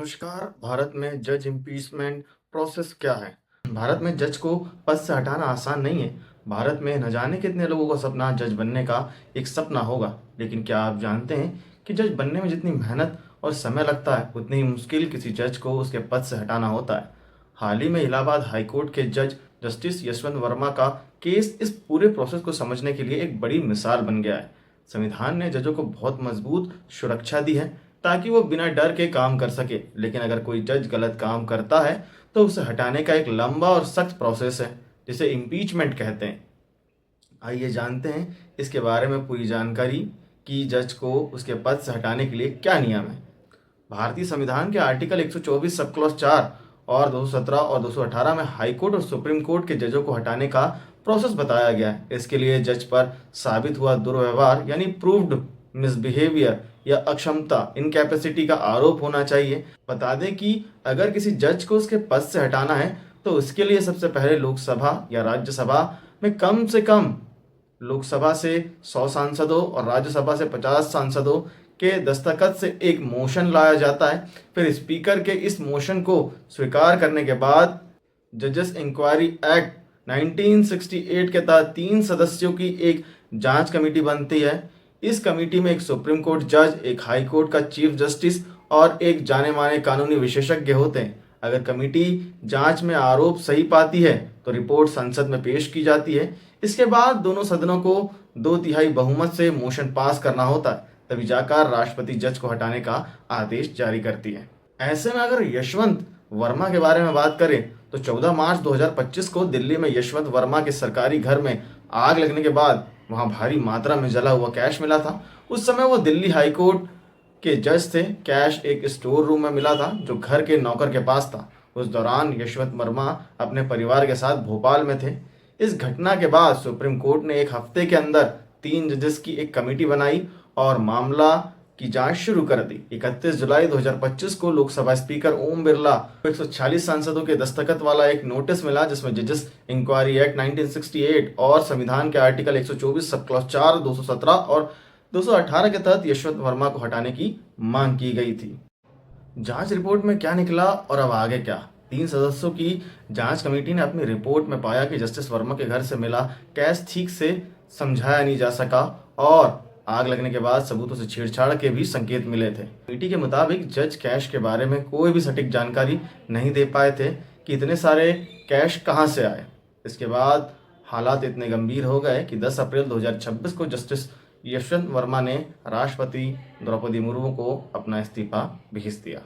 नमस्कार। भारत में जज इम्पीचमेंट प्रोसेस क्या है? भारत में जज को पद से हटाना आसान नहीं है। भारत में न जाने कितने लोगों का सपना जज बनने का एक सपना होगा, लेकिन क्या आप जानते हैं कि जज बनने में जितनी मेहनत और समय लगता है, उतनी ही मुश्किल किसी जज को उसके पद से हटाना होता है। हाल ही में इलाहाबाद हाईकोर्ट के जज जस्टिस यशवंत वर्मा का केस इस पूरे प्रोसेस को समझने के लिए एक बड़ी मिसाल बन गया है। संविधान ने जजों को बहुत मजबूत सुरक्षा दी है ताकि वो बिना डर के काम कर सके, लेकिन अगर कोई जज गलत काम करता है तो उसे हटाने का एक लंबा और सख्त प्रोसेस है, जिसे इम्पीचमेंट कहते हैं। आइए जानते हैं इसके बारे में पूरी जानकारी कि जज को उसके पद से हटाने के लिए क्या नियम है। भारतीय संविधान के आर्टिकल 124 सब क्लॉज 4 और 217 और 218 में हाई कोर्ट और सुप्रीम कोर्ट के जजों को हटाने का प्रोसेस बताया गया है। इसके लिए जज पर साबित हुआ दुर्व्यवहार यानी प्रूव्ड मिसबिहेवियर या अक्षमता इनकैपेसिटी का आरोप होना चाहिए। बता दें कि अगर किसी जज को उसके पद से हटाना है तो उसके लिए सबसे पहले लोकसभा या राज्यसभा में कम से कम लोकसभा से 100 सांसदों और राज्यसभा से 50 सांसदों के दस्तखत से एक मोशन लाया जाता है। फिर स्पीकर के इस मोशन को स्वीकार करने के बाद जजेस इंक्वायरी एक्ट 1968 के तहत 3 सदस्यों की एक जांच कमेटी बनती है। इस कमेटी में एक सुप्रीम कोर्ट जज, एक हाई कोर्ट का चीफ जस्टिस और एक जाने माने कानूनी विशेषज्ञ होते हैं। अगर कमेटी जांच में आरोप सही पाती है तो रिपोर्ट संसद में पेश की जाती है। इसके बाद दोनों सदनों को 2/3 बहुमत से मोशन पास करना होता है, तभी जाकर राष्ट्रपति जज को हटाने का आदेश जारी करती है। ऐसे में अगर यशवंत वर्मा के बारे में बात करें तो 14 मार्च 2025 को दिल्ली में यशवंत वर्मा के सरकारी घर में आग लगने के बाद वहां भारी मात्रा में जला हुआ कैश मिला था। उस समय वो दिल्ली हाई कोर्ट के जज थे। कैश एक स्टोर रूम में मिला था जो घर के नौकर के पास था। उस दौरान यशवंत वर्मा अपने परिवार के साथ भोपाल में थे। इस घटना के बाद सुप्रीम कोर्ट ने एक हफ्ते के अंदर 3 जजेस की एक कमेटी बनाई और मामला की जांच शुरू कर दी। 31 जुलाई 2025 को लोकसभा स्पीकर ओम बिरला को 146 सांसदों के दस्तखत वाला एक नोटिस मिला, जिसमें जजेस इंक्वायरी एक्ट 1968 और संविधान के आर्टिकल 124 सब क्लॉज 4, 217 और 218 के तहत यशवंत वर्मा को हटाने की मांग की गई थी। जांच रिपोर्ट में क्या निकला और अब आगे क्या? 3 सदस्यों की जांच कमेटी ने अपनी रिपोर्ट में पाया कि जस्टिस वर्मा के घर से मिला कैश ठीक से समझाया नहीं जा सका और आग लगने के बाद सबूतों से छेड़छाड़ के भी संकेत मिले थे। कमेटी के मुताबिक जज कैश के बारे में कोई भी सटीक जानकारी नहीं दे पाए थे कि इतने सारे कैश कहां से आए। इसके बाद हालात इतने गंभीर हो गए कि 10 अप्रैल 2026 को जस्टिस यशवंत वर्मा ने राष्ट्रपति द्रौपदी मुर्मू को अपना इस्तीफा भेज दिया।